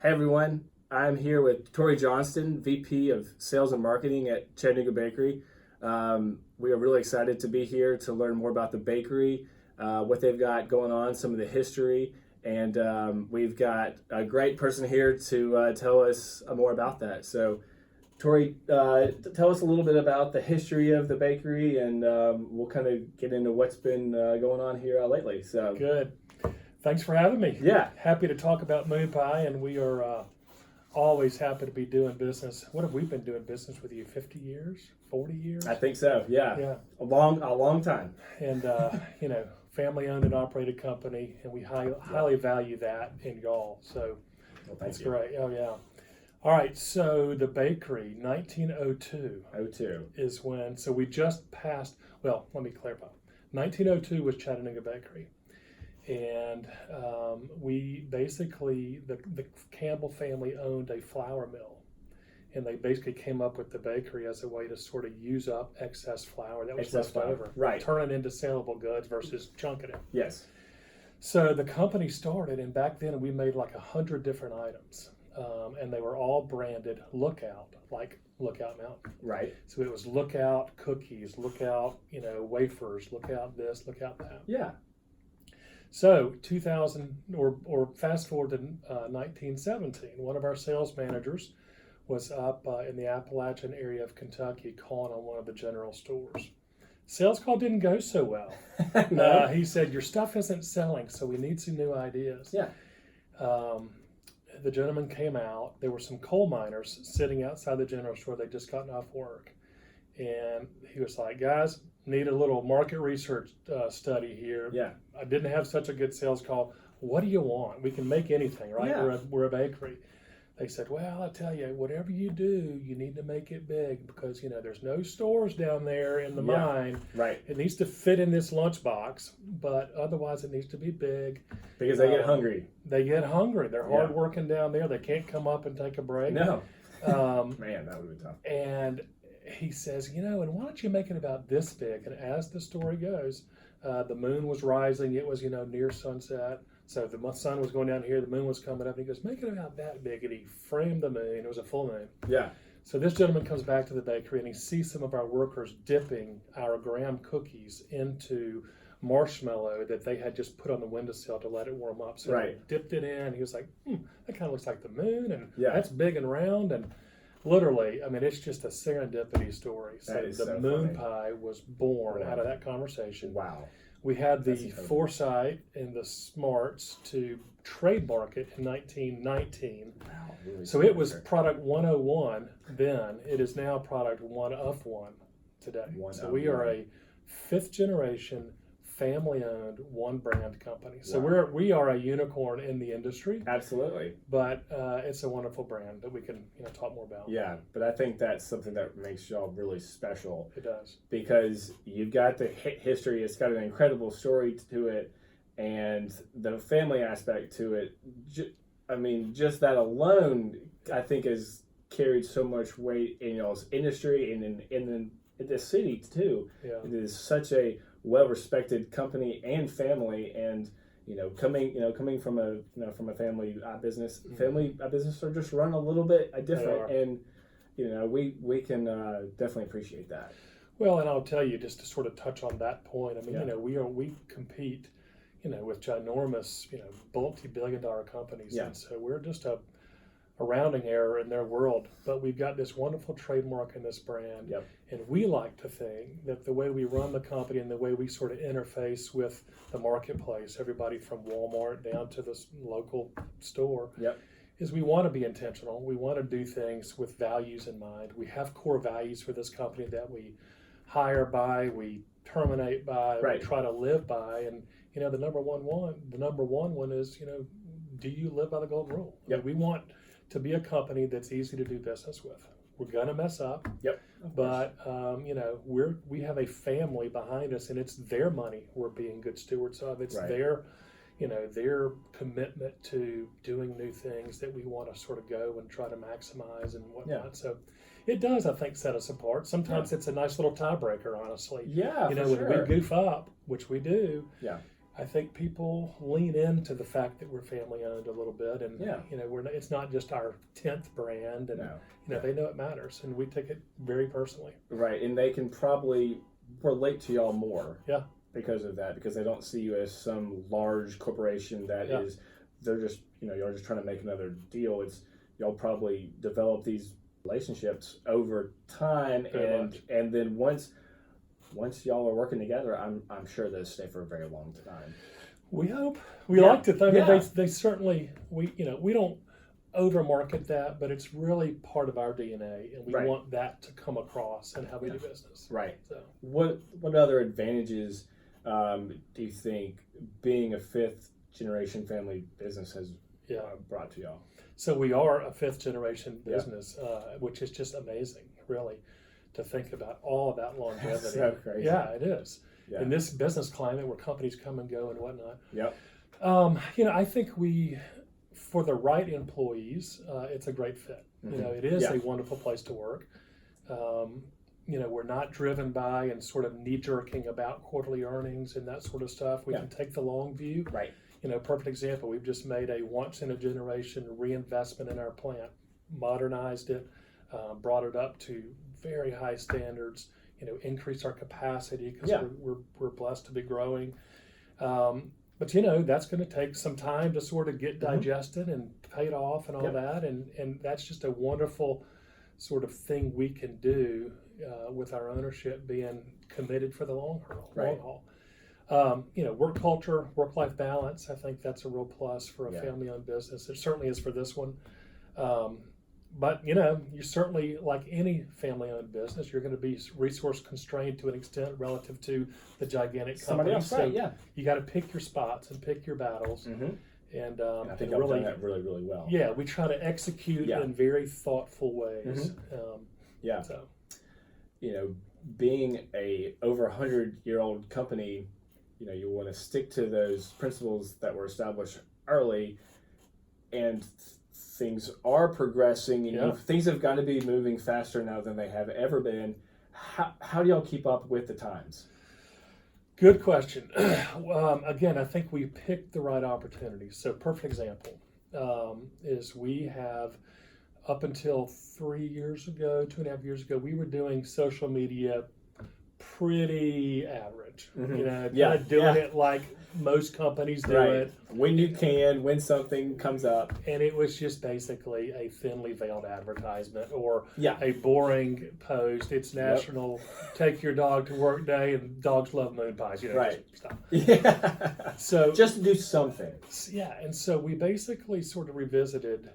Hey everyone, I'm here with Tory Johnston, VP of Sales and Marketing at Chattanooga Bakery. We are really excited to be here to learn more about the bakery, what they've got going on, some of the history, and we've got a great person here to tell us more about that. So, Tory, tell us a little bit about the history of the bakery, and we'll kind of get into what's been going on here lately. So Good. Thanks for having me. Yeah. Happy to talk about Moonpie, and we are always happy to be doing business. What have we been doing business with you? 50 years? 40 years? I think so. Yeah. Yeah. A long time. And, family owned and operated company, and we highly value that in y'all. So that's great. Oh, yeah. All right. So the bakery, 1902 02. is when, so we just passed, well, let me clarify. 1902 was Chattanooga Bakery. And we basically, the Campbell family owned a flour mill, and they basically came up with the bakery as a way to sort of use up excess flour that was left over, right? Turn it into saleable goods versus chunking it. Yes. So the company started, and back then we made like 100 different items, and they were all branded Lookout, like Lookout Mountain. Right. So it was Lookout cookies, Lookout, wafers, Lookout this, Lookout that. Yeah. So 2000 or fast forward to 1917, one of our sales managers was up in the Appalachian area of Kentucky calling on one of the general stores. Sales call didn't go so well. No. He said, your stuff isn't selling, so we need some new ideas. Yeah. The gentleman came out. There were some coal miners sitting outside the general store. They'd just gotten off work. And he was like, guys, need a little market research study here. Yeah. I didn't have such a good sales call. What do you want? We can make anything, right? Yeah. We're a bakery. They said, well, I tell you, whatever you do, you need to make it big because, there's no stores down there in the mine. Right. It needs to fit in this lunchbox, but otherwise it needs to be big. Because they get hungry. They get hungry. They're hard working down there. They can't come up and take a break. No. Man, that would be tough. And he says, and why don't you make it about this big? And as the story goes, the moon was rising. It was, near sunset. So the sun was going down here. The moon was coming up. And he goes, make it about that big. And he framed the moon. It was a full moon. Yeah. So this gentleman comes back to the bakery and he sees some of our workers dipping our graham cookies into marshmallow that they had just put on the windowsill to let it warm up. So he dipped it in. He was like, that kind of looks like the moon. And that's big and round. And literally, it's just a serendipity story. So the Moonpie was born out of that conversation. Wow. We had the foresight and the smarts to trademark it in 1919. Wow. Really so it was product 101 then. It is now product 1 of 1 today. We are a 5th generation family-owned, one-brand company. So we are a unicorn in the industry. Absolutely. But it's a wonderful brand that we can talk more about. Yeah, but I think that's something that makes y'all really special. It does. Because you've got the history. It's got an incredible story to it, and the family aspect to it. Just that alone, I think, has carried so much weight in y'all's industry and in the city too. Yeah. It is such a well-respected company and family, and coming from a family business. Family business are just run a little bit different, and we can definitely appreciate that. Well, and I'll tell you, just to sort of touch on that point. We compete, with ginormous, multi-billion-dollar companies, and so we're just a rounding error in their world, but we've got this wonderful trademark in this brand. And we like to think that the way we run the company and the way we sort of interface with the marketplace, everybody from Walmart down to the local store, is we want to be intentional. We want to do things with values in mind. We have core values for this company that we hire by, we terminate by, we try to live by. And the number one one is, do you live by the golden rule? We want to be a company that's easy to do business with. We're gonna mess up, but we have a family behind us, and it's their money we're being good stewards of. It's their commitment to doing new things that we want to sort of go and try to maximize and whatnot. So it does, I think, set us apart. Sometimes it's a nice little tiebreaker, honestly. Yeah, when we goof up, which we do. I think people lean into the fact that we're family owned a little bit, and it's not just our 10th brand, and they know it matters, and we take it very personally. Right, and they can probably relate to y'all more. Yeah. Because of that, because they don't see you as some large corporation that is, they're just, you're just trying to make another deal. It's y'all probably develop these relationships over time, and then once y'all are working together, I'm sure those stay for a very long time. We hope. We like to think they certainly, we don't over market that, but it's really part of our DNA, and we want that to come across in how we do business. Right. So what other advantages do you think being a 5th generation family business has brought to y'all? So we are a 5th generation business, which is just amazing, really, to think about all of that longevity. That's so crazy. Yeah, it is. Yeah. In this business climate where companies come and go and whatnot. Yep. I think for the right employees, it's a great fit. Mm-hmm. It is a wonderful place to work. We're not driven by and sort of knee-jerking about quarterly earnings and that sort of stuff. We can take the long view. Right. Perfect example, we've just made a once-in-a-generation reinvestment in our plant, modernized it, brought it up to very high standards, increased our capacity because we're blessed to be growing. But that's going to take some time to sort of get digested and paid off and all that, and that's just a wonderful sort of thing we can do with our ownership being committed for the long haul. Work culture, work-life balance, I think that's a real plus for a family-owned business. It certainly is for this one. But you're certainly, like any family-owned business, you're going to be resource constrained to an extent relative to the gigantic company. You got to pick your spots and pick your battles. Mm-hmm. And I think I've done that really, really well. Yeah, we try to execute in very thoughtful ways. Mm-hmm. So, being a over 100-year-old company, you want to stick to those principles that were established early, and things are progressing, and things have got to be moving faster now than they have ever been. How do y'all keep up with the times? Good question. Again, I think we picked the right opportunities. So perfect example is we have, up until 3 years ago, 2.5 years ago, we were doing social media pretty average. Mm-hmm. Doing it like most companies do it. When something comes up. And it was just basically a thinly veiled advertisement or a boring post. It's National Take Your Dog to Work Day, and dogs love moon pies. Stuff. Yeah. So just do something. Yeah, and so we basically sort of revisited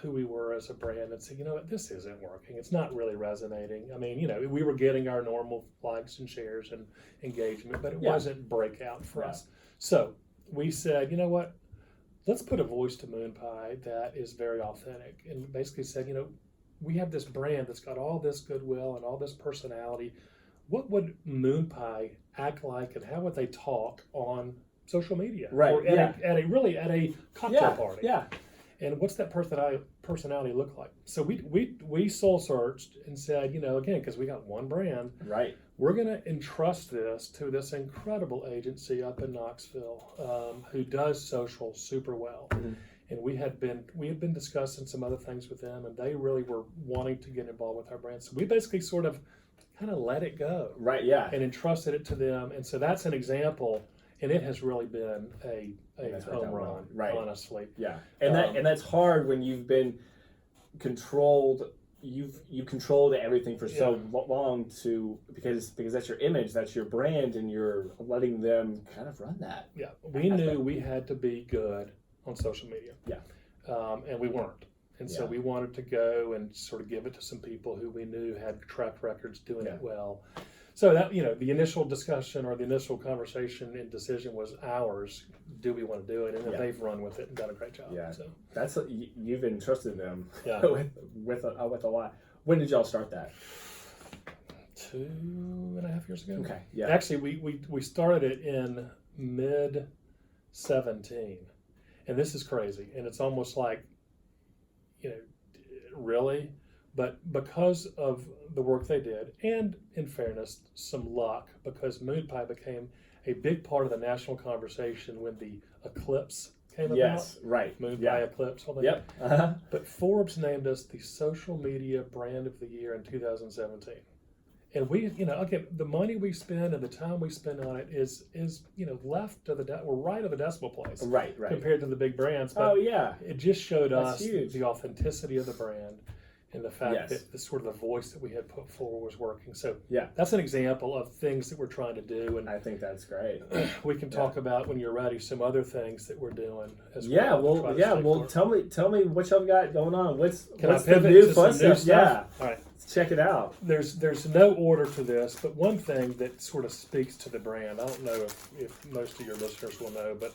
who we were as a brand and said, this isn't working. It's not really resonating. I mean, we were getting our normal likes and shares and engagement, but it wasn't breakout for us. So we said, what? Let's put a voice to Moonpie that is very authentic, and basically said, we have this brand that's got all this goodwill and all this personality. What would Moonpie act like, and how would they talk on social media? Right. Or at a cocktail party. Yeah. And what's that personality look like? So we soul searched and said, again, because we got one brand, right? We're going to entrust this to this incredible agency up in Knoxville who does social super well. Mm-hmm. And we had been discussing some other things with them, and they really were wanting to get involved with our brand. So we basically sort of kind of let it go, right? Yeah, and entrusted it to them. And so that's an example. And it has really been a home run, right? Honestly, yeah. And that's hard when you've been controlled. You've controlled everything for so long because that's your image, that's your brand, and you're letting them kind of run that. Yeah, we knew we had to be good on social media. Yeah, and we weren't. And so we wanted to go and sort of give it to some people who we knew had track records doing it well. So that, the initial discussion or the initial conversation and decision was ours. Do we want to do it? And then they've run with it and done a great job. Yeah, so that's you've entrusted them with a lot. When did y'all start that? 2.5 years ago. Okay, yeah. Actually, we started it in mid 2017, and this is crazy. And it's almost like, really. But because of the work they did, and in fairness, some luck, because Moonpie became a big part of the national conversation when the eclipse came about. Yes, right. Moonpie eclipse. All that. Yep. Uh-huh. But Forbes named us the social media brand of the year in 2017. And we, again, the money we spend and the time we spend on it is left to we're right of the decimal place. Right. Compared to the big brands. But it just showed us the authenticity of the brand and the fact that the sort of the voice that we had put forward was working. So that's an example of things that we're trying to do. And I think that's great. We can talk about, when you're ready, some other things that we're doing as well. Well, tell me what y'all got going on. What's the new fun stuff? Yeah. All right. Check it out. There's no order to this, but one thing that sort of speaks to the brand, I don't know if most of your listeners will know, but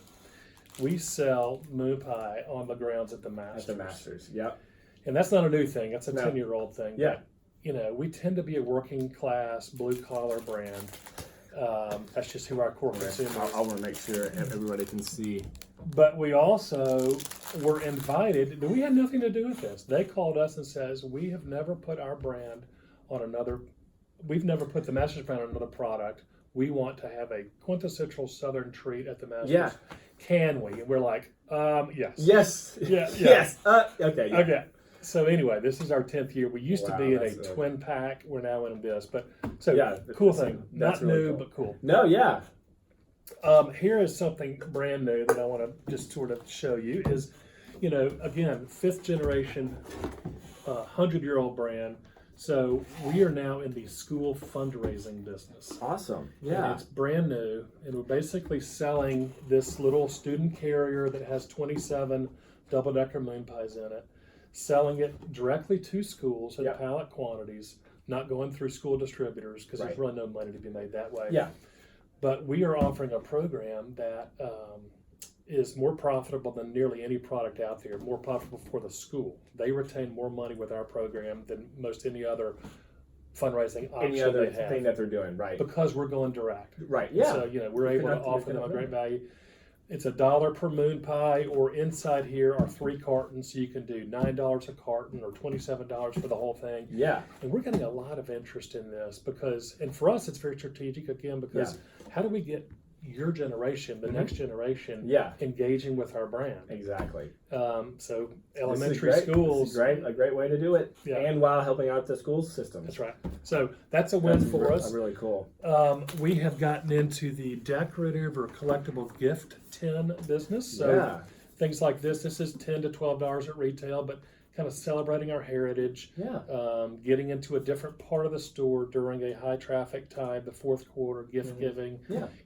we sell Moonpie on the grounds at the Masters. At the Masters, yep. And that's not a new thing. That's a 10-year-old thing. Yeah. But, we tend to be a working class, blue collar brand. That's just who our core consumer is. I want to make sure everybody can see. But we also were invited. We had nothing to do with this. They called us and says, we have never put our brand on another. We've never put the Masters brand on another product. We want to have a quintessential Southern treat at the Masters. Yeah. Can we? And we're like, yes. Yes. Yeah. Yes. Okay. Yeah. Okay. So anyway, this is our 10th year. We used to be in a twin pack. We're now in this. But cool thing. Not really new, but cool. No, yeah. Here is something brand new that I want to just sort of show you is, again, 5th generation, 100-year-old brand. So we are now in the school fundraising business. Awesome. Yeah. And it's brand new. And we're basically selling this little student carrier that has 27 double-decker Moonpies in it, selling it directly to schools in pallet quantities, not going through school distributors because there's really no money to be made that way. Yeah. But we are offering a program that is more profitable than nearly any product out there, more profitable for the school. They retain more money with our program than most any other fundraising option any other they have. Thing that they're doing, right? Because we're going direct. Right, yeah. So, we're able to offer them a great value. It's $1 per Moonpie, or inside here are 3 cartons, so you can do $9 a carton or $27 for the whole thing. Yeah. And we're getting a lot of interest in this because, and for us, it's very strategic again because how do we get your generation, the next generation, engaging with our brand? Exactly. So elementary schools, this is a great way to do it, and while helping out the school system. That's right. So that's a win for us. Really cool. We have gotten into the decorative or collectible gift tin business. So things like this is $10 to $12 at retail, but kind of celebrating our heritage. Getting into a different part of the store during a high traffic time, the fourth quarter, gift giving.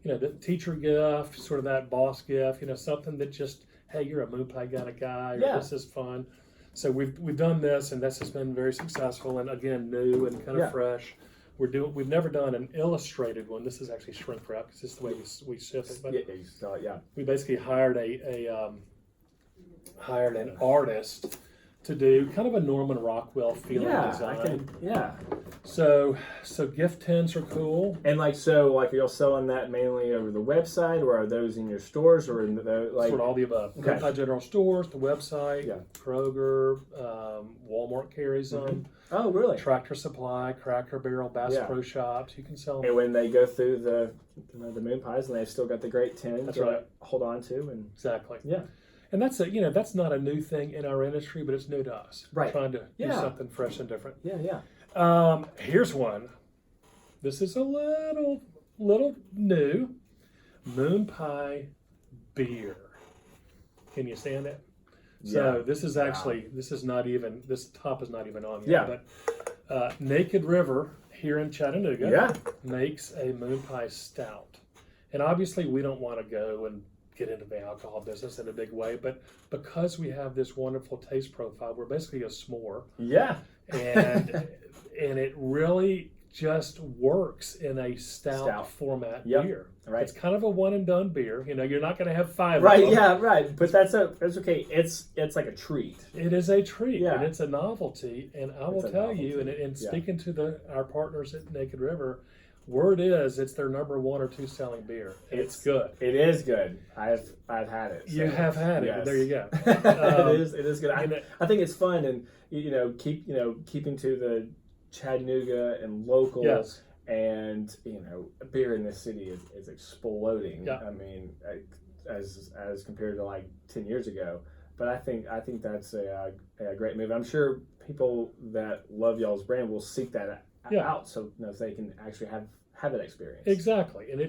The teacher gift, sort of that boss gift. Something that just, hey, you're a Moonpie kind of guy. Or this is fun. So we've done this, and this has been very successful, and again, new and kind of fresh. We've never done an illustrated one. This is actually shrink wrap because this is the way we ship it. But we basically hired an artist to do kind of a Norman Rockwell feeling design. So gift tins are cool. And you're selling that mainly over the website, or are those in your stores, or in the sort of all the above? Okay. General stores, the website, Kroger, Walmart carries them. Oh, really? Tractor Supply, Cracker Barrel, Bass Pro Shops. You can sell them. And when they go through the Moonpies, and they've still got the great tins, that's right. Hold on to and exactly. Yeah. And that's that's not a new thing in our industry, but it's new to us. Right. We're trying to do something fresh and different. Yeah. Here's one. This is a little new. Moonpie beer. Can you stand it? So this is actually this top is not even on yet. But Naked River here in Chattanooga makes a Moonpie stout, and obviously we don't want to go and get into the alcohol business in a big way, but because we have this wonderful taste profile, we're basically a s'more. And it really just works in a stout format beer. Right. It's kind of a one and done beer. You're not going to have 5 of them. Right, yeah, right. But that's okay. It's like a treat. It is a treat, and it's a novelty. And I will tell you, and speaking to our partners at Naked River, word is it's their number 1 or 2 selling beer. And it's good. It is good. I've had it. So. You have had it. There you go. It is good. I think it's fun, and keeping to the Chattanooga and local. Yes. and beer in this city is exploding. Yeah. I mean, as compared to like 10 years ago. But I think that's a great move. I'm sure people that love y'all's brand will seek that out, so they can actually have that experience. Exactly, and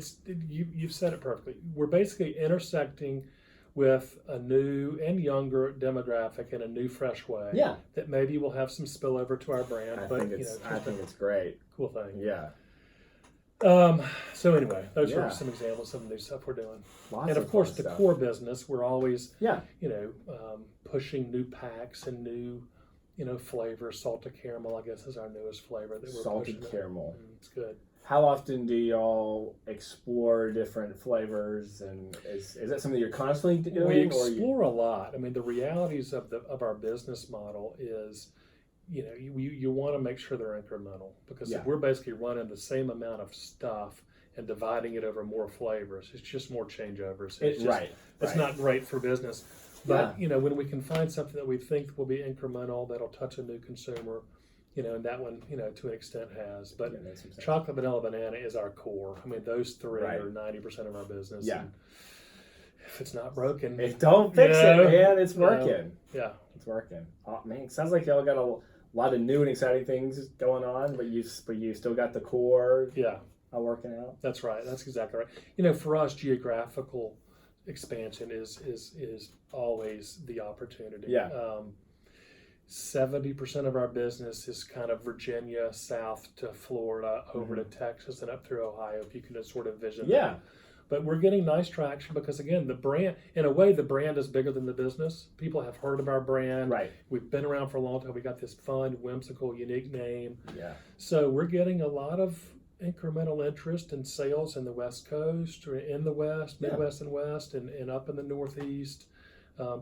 you've said it perfectly. We're basically intersecting with a new and younger demographic in a new, fresh way. Yeah, that maybe will have some spillover to our brand. I think it's great. Cool thing. Yeah. So anyway, those are some examples of the new stuff we're doing. And of course, the core business, we're always, pushing new packs and new, flavors. Salted caramel, I guess, is our newest flavor that we're pushing. Salted caramel. It's good. How often do y'all explore different flavors, and is that something you're constantly doing? We explore a lot. I mean, the realities of our business model is, you want to make sure they're incremental, because if we're basically running the same amount of stuff and dividing it over more flavors, it's just more changeovers. It's not great for business. But when we can find something that we think will be incremental, that'll touch a new consumer, and that one, to an extent has. But chocolate, vanilla, banana is our core. I mean, those three are 90% of our business. Yeah. And if it's not broken, don't fix it, man. It's working. Yeah, it's working. Oh, man, it sounds like y'all got a lot of new and exciting things going on, but you still got the core. Yeah, working out. That's right. That's exactly right. For us, geographical expansion is always the opportunity. Yeah. 70% of our business is kind of Virginia south to Florida, over to Texas, and up through Ohio, if you can just sort of vision that. But we're getting nice traction because, again, the brand, in a way, the brand is bigger than the business. People have heard of our brand. Right. We've been around for a long time. We got this fun, whimsical, unique name. Yeah. So we're getting a lot of incremental interest in sales in the West Coast, or in the West, Midwest and West, and up in the Northeast.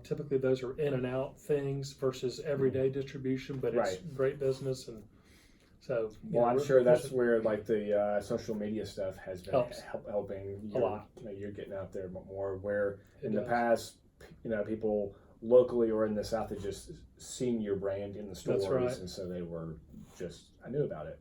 Typically, those are in and out things versus everyday distribution, but it's great business. And so, I'm sure that's where like the social media stuff has been helping a lot. You're getting out there more. Where in the past, people locally or in the South had just seen your brand in the stores, and so they were I knew about it.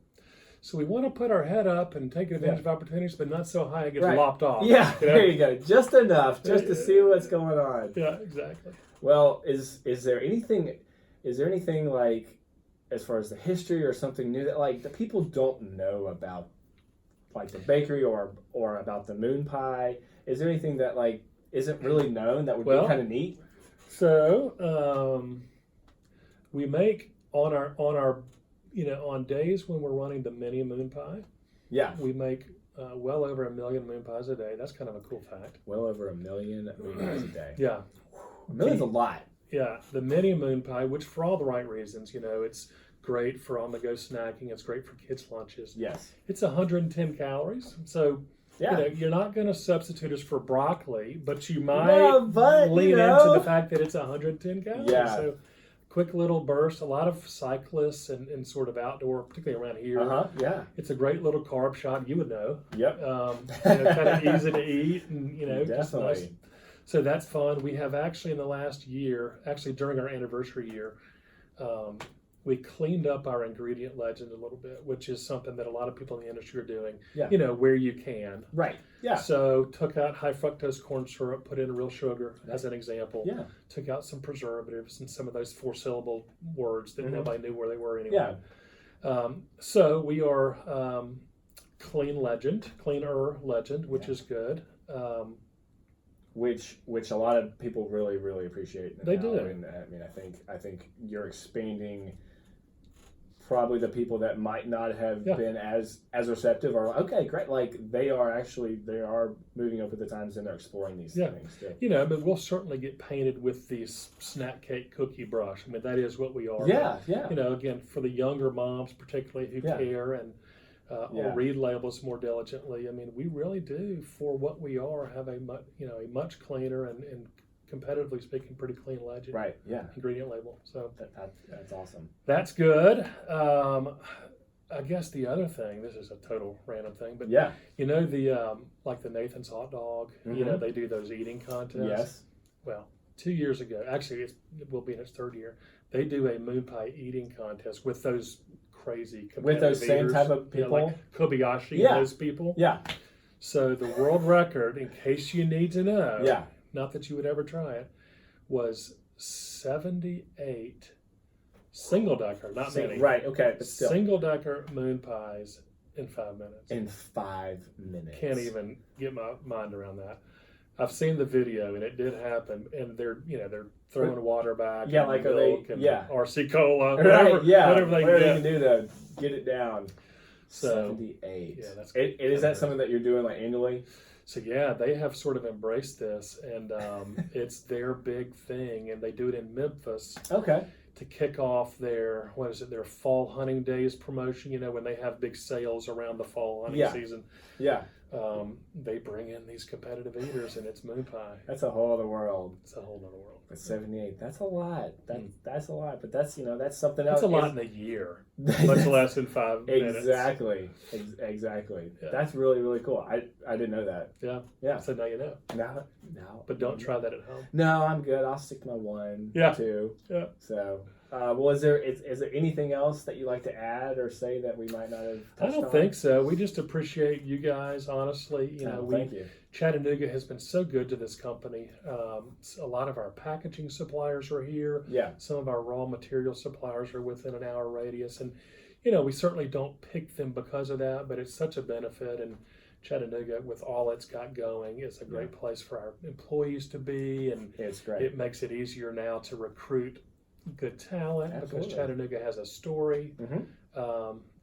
So we want to put our head up and take advantage of opportunities, but not so high it gets lopped off. Yeah, there you go. Just enough, just to see what's going on. Yeah, exactly. Well, is there anything like, as far as the history or something new that like the people don't know about, like the bakery or about the Moonpie? Is there anything that like isn't really known that would be kind of neat? So we make on our on days when we're running the mini Moonpie, we make well over 1 million Moonpies a day. That's kind of a cool fact. Well over 1 million Moonpies a day. Yeah. 1 million's a lot. Yeah, the mini Moonpie, which for all the right reasons, it's great for on-the-go snacking. It's great for kids' lunches. Yes. It's 110 calories. So, you're not going to substitute us for broccoli, but you might lean into the fact that it's 110 calories. Yeah. So, quick little burst. A lot of cyclists and sort of outdoor, particularly around here. Yeah. It's a great little carb shot. You would know. Yep. Kind of easy to eat, and definitely. just nice. So that's fun. We have actually in the last year, during our anniversary year, we cleaned up our ingredient legend a little bit, which is something that a lot of people in the industry are doing. Yeah. Where you can. Right. Yeah. So took out high fructose corn syrup, put in real sugar as an example. Yeah. Took out some preservatives and some of those 4-syllable words that nobody knew where they were anyway. Yeah. So we are cleaner legend, which is good. Which a lot of people really, really appreciate. They do. And I think you're expanding. Probably the people that might not have been as receptive are like, okay, great. Like they are moving up with the times and they're exploring these things too. But we'll certainly get painted with the snack cake cookie brush. I mean, that is what we are. Yeah, but, again, for the younger moms particularly who care and or read labels more diligently. I mean, we really do, for what we are, have a much cleaner and competitively speaking, pretty clean legend. Right. Yeah. Ingredient label. So that's awesome. That's good. I guess the other thing, this is a total random thing, but the like the Nathan's hot dog. They do those eating contests. Yes. Well, 2 years ago, actually, it will be in its third year. They do a Moonpie eating contest with those crazy with those same eaters. type of people, like Kobayashi Yeah. and those people. yeah, So the world record, in case you need to know, yeah. not that you would ever try it, was 78 single decker, not many. Right, okay, but still. Single decker moon pies in 5 minutes. In 5 minutes. Can't even get my mind around that. I've seen the video and it did happen, and they're throwing water back, Yeah, and like, are milk they- and yeah. RC cola, Right, whatever, yeah. whatever they Whatever can they can do to get it down. So 78. yeah, that's Is that something that you're doing like annually? So yeah, they have sort of embraced this, and it's their big thing, and they do it in Memphis Okay. to kick off their their fall hunting days promotion. You know, when they have big sales around the fall hunting Yeah. season, Yeah. they bring in these competitive eaters, and it's moon pie. That's a whole other world. It's a whole other world. But 78, that's a lot. That's a lot. But that's that's something else. That's a lot in a year, much less in 5 minutes. Exactly. Exactly. Yeah. That's really, really cool. I didn't know that. Yeah. Yeah. So now you know. No. But don't try that at home. No, I'm good. I'll stick to my 1, Yeah. 2. Yeah. So, well, is there anything else that you'd like to add or say that we might not have touched I don't on? think so. We just appreciate you guys, honestly. You know, Thank you. Chattanooga has been so good to this company. A lot of our packaging suppliers are here. Yeah. Some of our raw material suppliers are within an hour radius. And, you know, we certainly don't pick them because of that, but it's such a benefit. And Chattanooga, with all it's got going, is a great place for our employees to be. And It's great. it makes it easier now to recruit good talent because Absolutely. Chattanooga has a story. Mhm.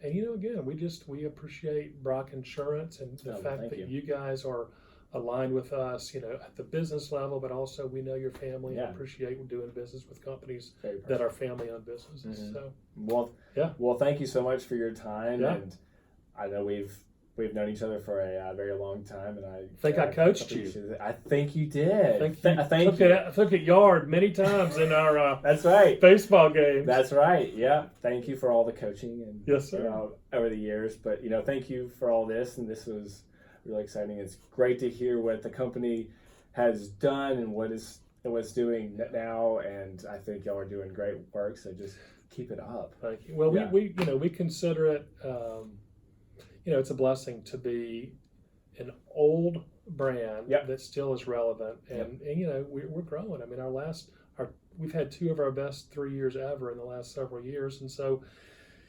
And, you know, again, we appreciate Brock Insurance and the fact thank that you. you guys are aligned with us, you know, at the business level, but also we know your family Yeah. and appreciate doing business with companies Very that are family-owned businesses. Mhm. So, Well, Yeah. Well, thank you so much for your time, Yeah. and I know we've known each other for a very long time, and I think I coached you. appreciate it. I think you did. Thank you. I took it yard many times in our That's right. baseball games. That's right. Yeah. Thank you for all the coaching and Yes, sir. over the years. But thank you for all this, and this was really exciting. It's great to hear what the company has done and what it's doing now, and I think y'all are doing great work. So just keep it up. Thank you. Well, Yeah. we consider it, it's a blessing to be an old brand Yep. that still is relevant, and we're growing. I mean, we've had 2 of our best 3 years ever in the last several years, and so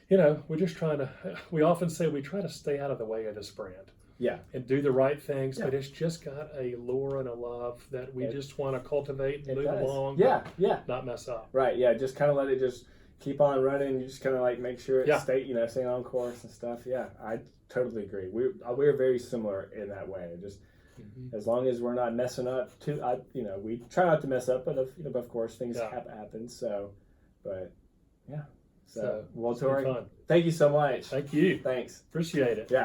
we're just trying to. We often say we try to stay out of the way of this brand. Yeah. And do the right things, Yeah. but it's just got a lure and a love that we just want to cultivate and move does. along. Yeah. Not mess up. Right. Yeah. Just kind of let it just keep on running. You just kind of like make sure it Yeah. staying on course and stuff. Yeah. I totally agree. We're very similar in that way. Just as long as we're not messing up too, we try not to mess up, but of course things happen. So, but yeah. So well, it's been Tory, fun. thank you so much. Thank you. Thanks. Appreciate it. Yeah.